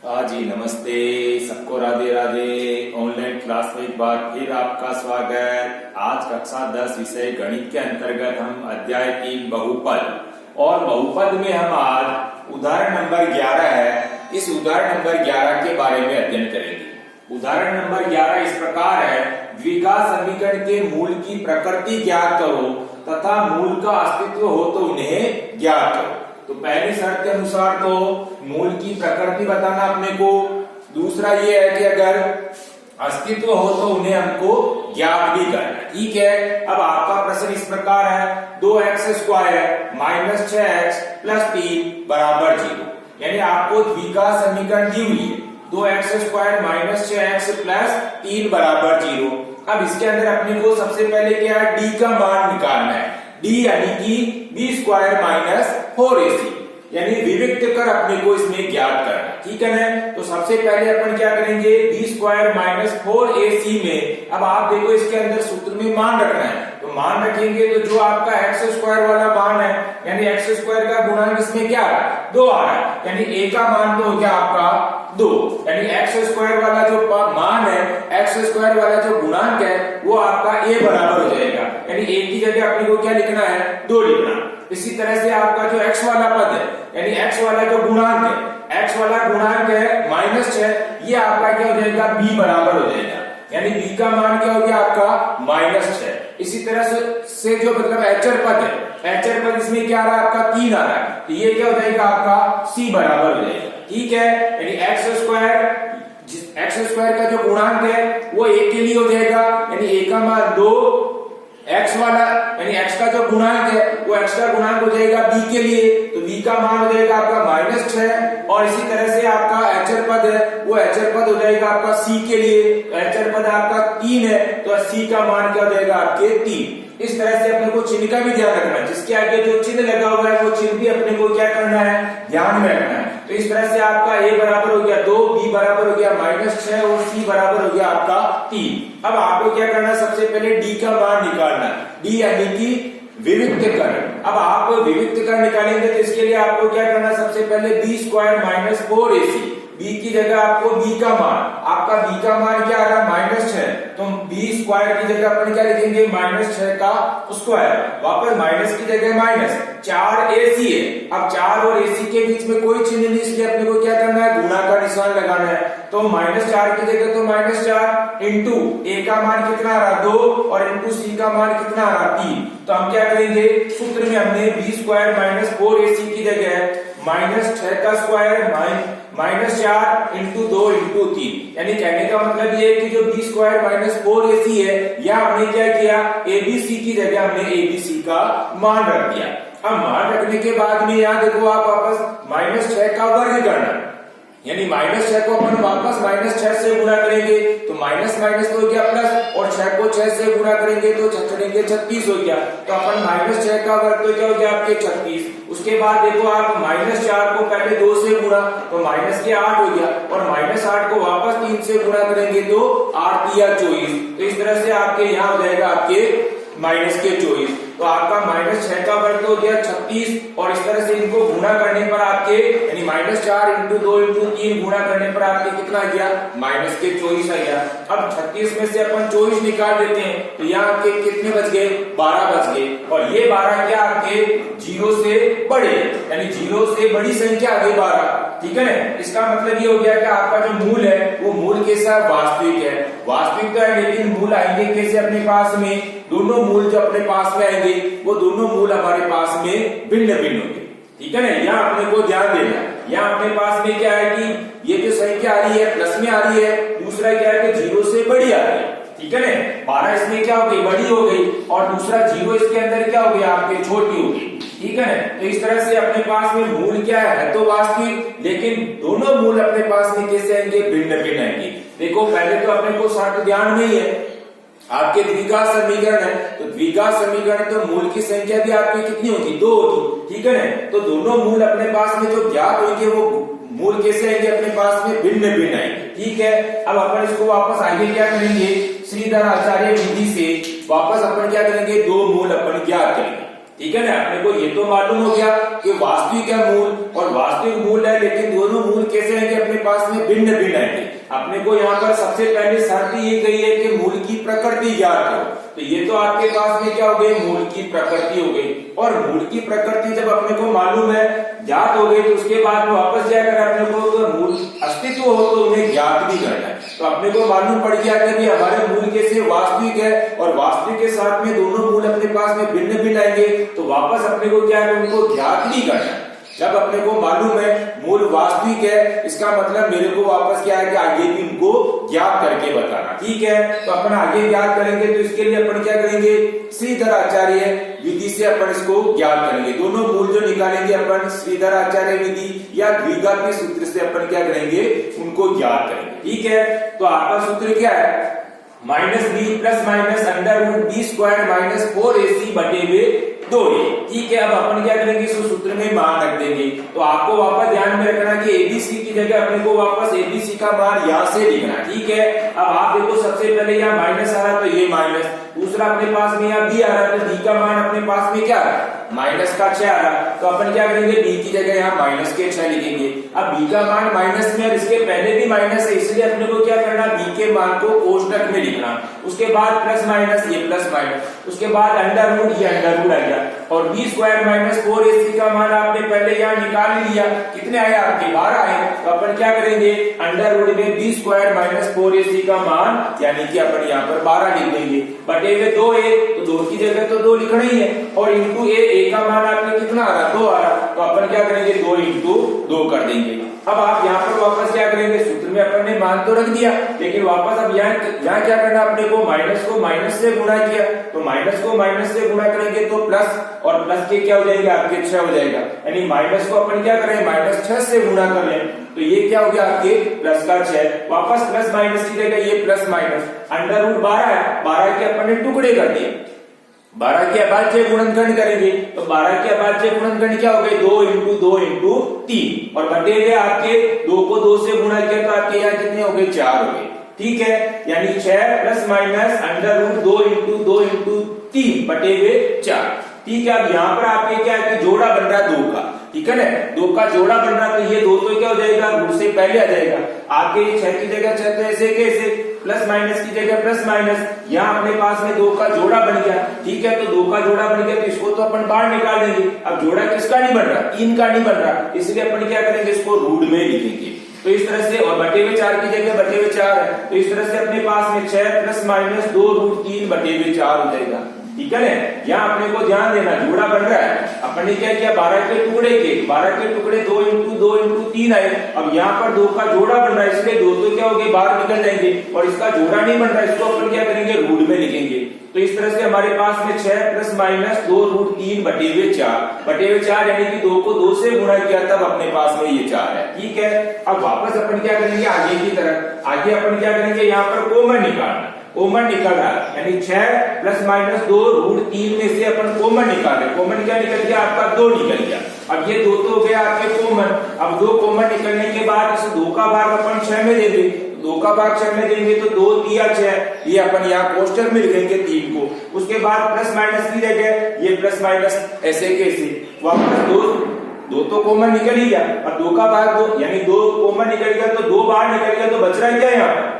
हाँ जी, नमस्ते सबको, राधे राधे। ऑनलाइन क्लास में एक बार फिर आपका स्वागत। आज कक्षा 10 विषय गणित के अंतर्गत हम अध्याय 3 बहुपद और बहुपद में हम आज उदाहरण नंबर 11 है, इस उदाहरण नंबर 11 के बारे में अध्ययन करेंगे। उदाहरण नंबर 11 इस प्रकार है, द्विघात समीकरण के मूल की प्रकृति ज्ञात करो तथा मूल का अस्तित्व हो तो उन्हें ज्ञात करो। तो पहली शर्त के अनुसार तो मूल की प्रकृति बताना अपने को, दूसरा ये है कि अगर अस्तित्व हो तो उन्हें हमको ज्ञात भी करना। ठीक है, अब आपका प्रश्न इस प्रकार है, 2x² माइनस 6x प्लस 3 बराबर 0, यानी आपको द्विघात समीकरण दी हुई है 2x² माइनस 6x प्लस 3 बराबर 0। अब इसके अंदर अपने को सबसे पहले क्या है, d का मान निकालना है। d यानी कि b² माइनस 4ac, यानी विविक्त कर अपने को इसमें ज्ञात करना। ठीक है ना, तो सबसे पहले अपन क्या करेंगे, b² माइनस 4ac में अब आप देखो इसके अंदर सूत्र में मान रखना है, तो मान रखेंगे तो जो आपका x² वाला मान है, यानी x² का गुणांक इसमें क्या आ रहा है, 2 आ रहा है, यानी a का मान तो हो गया आपका 2, यानी x² वाला जो मान है, x² वाला जो गुणांक है वो आपका a बराबर हो जाएगा, यानी a की जगह अपने को क्या लिखना है, 2 लिखना। इसी तरह से आपका जो x वाला पद है, यानी x वाला जो गुणांक है, x वाला गुणांक है -6, ये आपका क्या हो जाएगा, b बराबर हो जाएगा, यानी b का मान क्या हो गया आपका -6। इसी तरह से जो मतलब एचर पद है, एचर पद इसमें क्या आ रहा है आपका 3 आ रहा है, तो ये क्या हो जाएगा आपका c बराबर हो जाएगा। ठीक है, यानी x² का जो गुणांक है वो a के लिए हो जाएगा, यानी a का मान 2, x वाला यानी x का जो गुणांक है वो x का गुणांक हो जाएगा b के लिए, तो b का मान हो जाएगा आपका -6, और इसी तरह से आपका एचर पद है वो एचर पद हो जाएगा आपका c के लिए, एचर पद आपका 3 है तो c का मान क्या हो जाएगा आपके 3। इस तरह से अपने को चिन्ह का भी ध्यान रखना है, जिसके आगे जो चिन्ह लगा हुआ है वो चिन्ह भी अपने को क्या करना है, ध्यान में रखना है। तो इस तरह से आपका a बराबर हो गया 2, b बराबर हो गया -6 और c बराबर हो गया आपका 3। अब आपको क्या करना है, सबसे पहले d का मान निकालना है, d यानी कि विविक्त कर। अब आप विविक्त कर निकालेंगे तो इसके लिए आपको क्या करना है, सबसे पहले b² माइनस 4ac, b की जगह आपको b का मान, आपका b का मान क्या आ रहा है -6, तो b² की जगह अपन क्या लिखेंगे, -6 का स्क्वायर, वापस माइनस की जगह -4ac है। अब 4 और ac के बीच में कोई चिन्ह नहीं, इसलिए अपने को क्या करना है, गुणा का निशान लगाना है, तो -4 की जगह तो -4 इंटू a का मान कितना आ रहा 2 और इंटू c का मान कितना आ रहा 3। तो हम क्या करेंगे, सूत्र में हमने b² माइनस 4ac की जगह -6 का स्क्वायर -4 इंटू 2 इंटू 3, यानी कहने का मतलब ये है कि जो b² माइनस 4ac है, या हमने क्या किया, abc की जगह हमने abc का मान रख दिया। अब मान रखने के बाद में यहाँ देखो आप वापस -6 का वर्ग करना, यानी -6 को अपन वापस -6 से गुणा करेंगे तो माइनस तो हो गया प्लस, और 6 को 6 से गुणा करेंगे तो 36 हो गया, तो अपन -6 का वर्ग तो क्या हो गया आपके 36। उसके बाद देखो आप -4 को पहले 2 से गुणा तो -8 हो गया, और -8 को वापस 3 से गुणा करेंगे तो 8 या 24, तो इस तरह से आपके यहाँ हो जाएगा आपके -24, तो आपका -6 का वर्ग तो हो गया 36, और इस तरह से इनको गुणा करने पर आपके यानी -4 इंटू 2 इंटू 3 गुणा करने पर आपके कितना आ गया, -24 आ गया। अब 36 में से अपन 24 निकाल देते हैं तो यहाँ आपके कितने बच गए, 12 बच गए, और ये 12 क्या आपके 0 से बड़े, यानी 0 से बड़ी संख्या आ गई 12। ठीक है ना, इसका मतलब ये हो गया कि आपका जो मूल है वो मूल कैसा, वास्तविक है, वास्तविक तो है, लेकिन मूल आएंगे कैसे अपने पास में, दोनों मूल जो अपने पास में आएंगे वो दोनों मूल हमारे पास में भिन्न भिन्न होंगे। ठीक है ना, यहाँ अपने को ध्यान देना, यहाँ अपने पास में क्या है कि ये जो संख्या आ रही है प्लस में आ रही है, दूसरा क्या है कि 0 से बड़ी आ रही है। ठीक है ना, 12 इसमें क्या हो गई, बड़ी हो गई, और दूसरा 0 इसके अंदर क्या हो गया आपके, छोटी हो गई। ठीक है ना, तो इस तरह से अपने पास में मूल क्या है तो वास्तविक, लेकिन दोनों मूल अपने पास में कैसे आएंगे, भिन्न भिन्न आएंगे। देखो पहले तो अपने को शर्त ध्यान में ही है, आपके द्विघात समीकरण है, तो द्विघात समीकरण तो मूल की संख्या भी आपकी कितनी होगी, 2 होगी। ठीक है ना, तो दोनों मूल अपने पास में जो ज्ञात होंगे वो मूल कैसे आएंगे, अपने पास में भिन्न भिन्न आएंगे। ठीक है, अब अपन इसको वापस आगे क्या करेंगे, श्रीधर आचार्य विधि से वापस अपन क्या करेंगे, 2 मूल अपन ज्ञात करेंगे। ठीक है ना, अपने को ये तो मालूम हो गया कि वास्तविक है मूल और वास्तविक मूल है, लेकिन दोनों मूल कैसे आएंगे अपने पास में, भिन्न भिन्न आएंगे। अपने को यहाँ पर सबसे पहले शर्त ये कही है कि मूल की प्रकृति ज्ञात करो, तो ये तो आपके पास में क्या हो गई, मूल की प्रकृति हो गई। और मूल की प्रकृति जब अपने को मालूम है, ज्ञात हो गई, तो उसके बाद में वापस क्या करना है अपने को, तो मूल अस्तित्व हो तो उन्हें ज्ञात भी करना है। तो अपने को मालूम पड़ गया कि हमारे मूल कैसे वास्तविक है, और वास्तविक के साथ में दोनों मूल अपने पास में भिन्न भिन्न आएंगे, तो वापस अपने को क्या है, उनको ज्ञात भी करना है। जब अपने को मालूम है मूल वास्तविक है, इसका मतलब मेरे को वापस क्या है कि आगे भी उनको ज्ञात करके बताना। ठीक है, तो अपन आगे ज्ञात करेंगे, तो इसके लिए अपन क्या करेंगे, श्रीधर आचार्य विधि से अपन इसको ज्ञात करेंगे। दोनों मूल जो निकालेंगे अपन श्रीधर आचार्य विधि या द्विघाती सूत्र से अपन क्या करेंगे, उनको ज्ञात करेंगे। ठीक है, तो आपका सूत्र क्या है, -b plus minus under root B square minus 4ac बटे हुए 2a। ठीक है, अब अपन क्या करेंगे, इस सूत्र में मान रख देंगे। तो आपको वापस ध्यान में रखना कि एबीसी की जगह अपने को वापस एबीसी का मान यहाँ से लिखना। ठीक है, अब आप देखो सबसे पहले यहाँ माइनस आ रहा, तो ये माइनस, दूसरा अपने पास में यहाँ बी आ रहा, तो बी का मान अपने पास में क्या आ रहा, माइनस का 6 आ रहा। तो अपन क्या करेंगे, बी की जगह यहाँ माइनस के 6 लिखेंगे। अब बी का मान माइनस में और इसके पहले भी माइनस है, इसलिए अपने को क्या करना, बी के मान को कोष्टक में लिखना। उसके बाद प्लस माइनस, ये प्लस माइनस, उसके बाद अंडर रूट, ये अंडर रूट आ गया, और बी स्क्वायर माइनस 4ac का मान आपने पहले यहाँ निकाल लिया। कितने आए आपके, 12 आए। तो अपन क्या करेंगे, अंडर रूट में बी स्क्वायर माइनस 4ac का मान यानी कि अपन यहाँ पर 12 लिख देंगे, बटे हुए 2a, तो 2 की जगह तो 2 लिखना ही है, और इंटू ए का मान आपके कितना आ रहा, 2 आ रहा। तो अपन क्या करेंगे, 2 इंटू 2 कर देंगे। अब आप यहाँ पर वापस क्या करेंगे, सूत्र में अपन ने मान तो रख दिया, लेकिन वापस अब यहाँ क्या करना, अपने को माइनस से गुणा किया, तो माइनस को माइनस से गुणा करेंगे तो प्लस, और प्लस के क्या हो जाएगा, आपके 6 हो जाएगा। यानी माइनस को अपन क्या करें, -6 से गुणा कर लें, तो ये क्या हो गया आपके प्लस का 6। वापस प्लस माइनस की जगह ये प्लस माइनस, अंडर रूट 12 है, 12 के अपन ने टुकड़े कर दिए, 12 के अभाज्य गुणनखंड करेंगे, तो 12 के अभाज्य गुणनखंड क्या हो गए, 2 इंटू 2 इंटू 3, और बटे हुए आपके 2 को 2 से गुणा किया, तो आपके यहाँ कितने हो गए, 4 हो गए। ठीक है, यानी 6 plus minus under root 2 into 2 into 3 बटे हुए 4। ठीक है, अब यहाँ पर आपके क्या है कि जोड़ा बन रहा है 2 का। ठीक है ना, 2 का जोड़ा बन रहा, तो ये 2 तो क्या हो जाएगा, रूट से पहले आ जाएगा। आपके ये 6 की जगह 6, तो ऐसे कैसे, प्लस माइनस की जगह प्लस माइनस, यहाँ अपने पास में 2 का जोड़ा बन गया। ठीक है, तो 2 का जोड़ा बन गया, तो इसको तो अपन बाहर निकाल देंगे। अब जोड़ा किसका नहीं बन रहा, 3 का नहीं बन रहा, इसलिए अपन क्या करेंगे, इसको रूट में लिखेंगे। तो इस तरह से, और बटे हुए 4 की जगह बटे हुए 4 है, तो इस तरह से अपने पास में 6 प्लस माइनस 2 रूट 3 बटे हुए 4 हो जाएगा। ठीक है ना, यहाँ अपने को ध्यान देना, जोड़ा बन रहा है, अपन ने क्या किया, 12 के टुकड़े के 2 इंटू 2 इंटू 3 आए। अब यहाँ पर 2 का जोड़ा बन रहा है, इसलिए 2 तो क्या हो गए, बाहर निकल जाएंगे, और इसका जोड़ा नहीं बन रहा है, इसको अपन क्या करेंगे, रूट में लिखेंगे। तो इस तरह से हमारे पास में 6 प्लस माइनस 2 रूट 3 बटे हुए 4 यानी कि 2 को 2 से गुणा किया, तब अपने पास में ये 4 है। ठीक है, अब वापस अपन क्या करेंगे, आगे की तरफ, आगे अपन क्या करेंगे, यहाँ पर कॉमन निकालना, कॉमन निकल रहा है, यानी 6 प्लस माइनस 2 रूट 3 में से अपन कॉमन निकाल रहे, कॉमन क्या निकल गया, आपका 2 निकल गया। अब ये 2 तो हो गया आपके कॉमन। अब 2 कॉमन निकलने के बाद इस 2 का भाग अपन 6 में दे देंगे, 2 का भाग 6 में देंगे, तो 2 3 6, ये अपन यहाँ कोष्टक में लिखेंगे 3 को। उसके बाद प्लस माइनस की जगह ये प्लस माइनस, ऐसे कैसे, वापस 2 तो कॉमन निकल ही गया, और 2 का भाग 2, यानी 2 कॉमन निकल गया, तो 2 बाहर निकल गया, तो बच रहा है क्या यहाँ पर,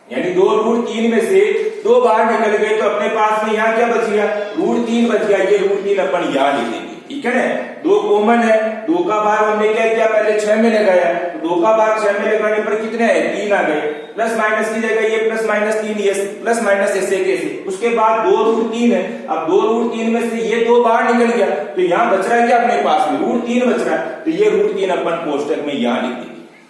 यानी 2 रूट 3 में से 2 बाहर निकल गए, तो अपने पास में यहाँ क्या बच गया, रूट 3 बच गया। ये रूट 3 अपन यहाँ लिखेंगे। ठीक है ना, 2 कॉमन है, 2 का भाग हमने क्या किया, पहले 6 में लगाया, 2 का भाग 6 में लगाने पर कितने है, 3 आ गए। प्लस माइनस की जगह ये प्लस माइनस 3, ये प्लस माइनस ऐसे कैसे। उसके बाद 2 रूट 3 है, अब 2 रूट 3 में से ये 2 बाहर निकल गया, तो यहाँ बच रहा है क्या अपने पास में, रूट 3 बच रहा है, तो ये रूट 3 अपन कोष्टक में यहाँ लिख देंगे।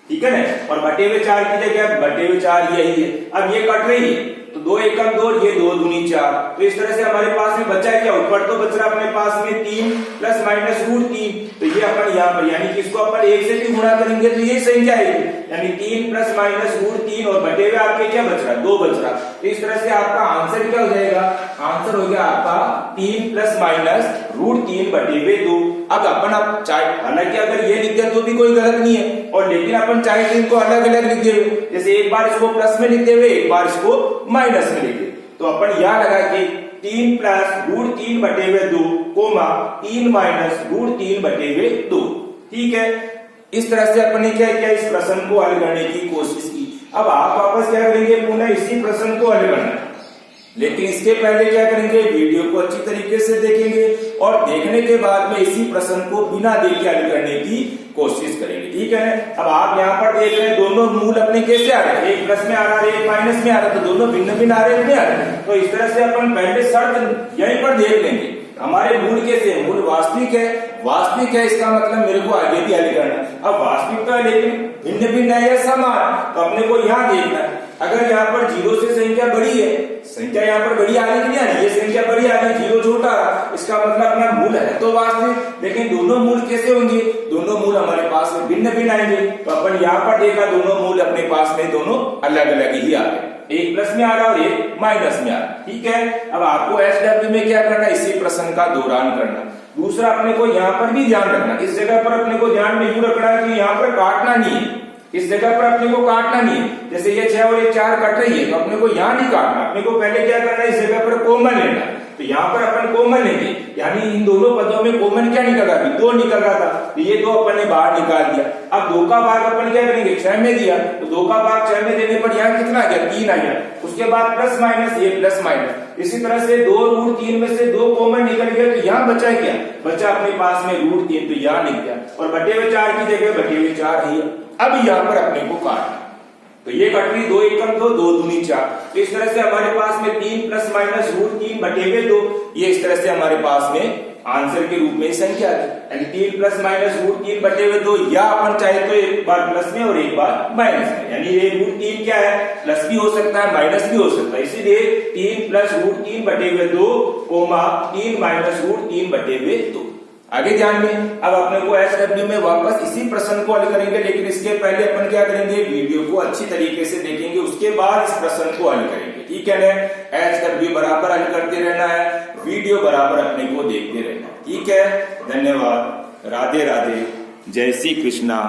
ठीक है ना, और बटे हुए 4 की जगह बटे हुए 4 यही है। अब ये कट रही है, तो 2 एकम 2, ये 2 दूनी 4, तो इस तरह से हमारे पास में बचा क्या, ऊपर तो बच रहा अपने पास में 3 प्लस माइनस रूट 3, तो ये अपन यहाँ पर, यानी कि इसको अपन 1 से भी गुणा करेंगे तो ये संख्या आएगी, यानी 3 प्लस माइनस रूट 3, और बटे हुए आपके क्या बच रहा, 2 बच रहा। तो इस तरह से आपका आंसर क्या हो जाएगा, आंसर हो गया आपका 3 प्लस माइनस रूट 3 बटे हुए 2। अब अपन आप चाहे, हालांकि अगर ये लिख दिया तो भी कोई गलत नहीं है, और लेकिन अपन चाहे तो इनको अलग अलग लिख दे, जैसे एक बार इसको प्लस में लिख दे, एक बार इसको माइनस में लिख दे, तो अपन यहाँ लगा के 3 प्लस रूट 3 बटे हुए 2 कोमा 3 माइनस रूट 3 बटे हुए 2। ठीक है, इस तरह से अपन ने क्या किया, इस प्रश्न को हल करने की कोशिश की। अब आप वापस क्या करेंगे, पुनः इसी प्रश्न को हल करना, लेकिन इसके पहले क्या करेंगे, वीडियो को अच्छी तरीके से देखेंगे और देखने के बाद में इसी प्रश्न को बिना देखे हल करने की कोशिश करेंगे, ठीक है। अब आप यहाँ पर देख रहे हैं दोनों मूल अपने कैसे आ रहे हैं, एक प्लस में आ रहा है एक माइनस में आ रहा है, तो दोनों भिन्न भिन्न आ रहे हैं, नहीं आ रहे हैं। तो इस तरह से अपन पहले शर्त यहीं पर देख लेंगे, हमारे मूल कैसे है, मूल वास्तविक है, वास्तविक है इसका मतलब मेरे को आगे भी हल करना। अब वास्तविक तो है लेकिन भिन्न भिन्न है या समान, तो अपने को यहाँ देखना है। अगर यहाँ पर 0 से संख्या बड़ी है, संख्या यहाँ पर बड़ी आ रही कि नहीं आ रही, ये संख्या बड़ी आ रही, 0 छोटा आ रहा, इसका मतलब अपना मूल है तो वास्तविक। लेकिन दोनों मूल कैसे होंगे, दोनों मूल हमारे पास में भिन्न भिन्न आएंगे, तो अपन यहाँ पर देखा दोनों मूल अपने पास में दोनों अलग अलग ही आ रहे, एक प्लस में आ रहा और एक माइनस में आ रहा, ठीक है। अब आपको SW में क्या करना है, इसी प्रश्न का दोहरान करना। दूसरा अपने को यहाँ पर भी ध्यान रखना, इस जगह पर अपने को ध्यान में यूं रखना है कि यहाँ पर काटना नहीं है, इस जगह पर अपने को काटना नहीं है। जैसे ये 6 और ये 4 कट रही है तो अपने को यहाँ नहीं काटना, अपने को पहले क्या करना है, इस जगह पर कॉमन लेना। तो यहाँ पर अपन कॉमन लेंगे, यानी इन दोनों पदों में कॉमन क्या निकल रहा है, 2 निकल रहा था, तो ये 2 अपन ने बाहर निकाल दिया। अब 2 का भाग अपन क्या करेंगे, 6 में दिया, तो 2 का भाग 6 में देने पर यहाँ कितना आ गया, 3 आ गया। उसके बाद प्लस माइनस, ये प्लस माइनस, इसी तरह से 2 रूट 3 में से 2 कॉमन निकल गया, तो यहाँ बचा क्या, बचा अपने पास में रूट 3, तो यहाँ निकल गया, और बटे हुए 4 की जगह बटे हुए 4 है। अब यहाँ पर अपने को काटना, तो ये कट रही 2 एकम 2, 2 दूनी 4, तो इस तरह से हमारे पास में 3 प्लस माइनस रूट 3 बटे हुए 2, ये इस तरह से हमारे पास में आंसर के रूप में संख्या है, यानी 3 प्लस माइनस रूट 3 बटे हुए 2, या अपन चाहे तो एक बार प्लस में और एक बार माइनस में, यानी ये रूट 3 क्या है, प्लस भी हो सकता है माइनस भी हो सकता है, इसीलिए 3 प्लस रूट 3 बटे हुए 2 कोमा 3 माइनस रूट 3 बटे हुए 2। आगे ध्यान में, अब अपने को SW में वापस इसी प्रश्न को हल करेंगे, लेकिन इसके पहले अपन क्या करेंगे, वीडियो को अच्छी तरीके से देखेंगे, उसके बाद इस प्रश्न को हल करेंगे, ठीक है ना। SW बराबर हल करते रहना है, वीडियो बराबर अपने को देखते रहना है, ठीक है। धन्यवाद, राधे राधे, जय श्री कृष्णा।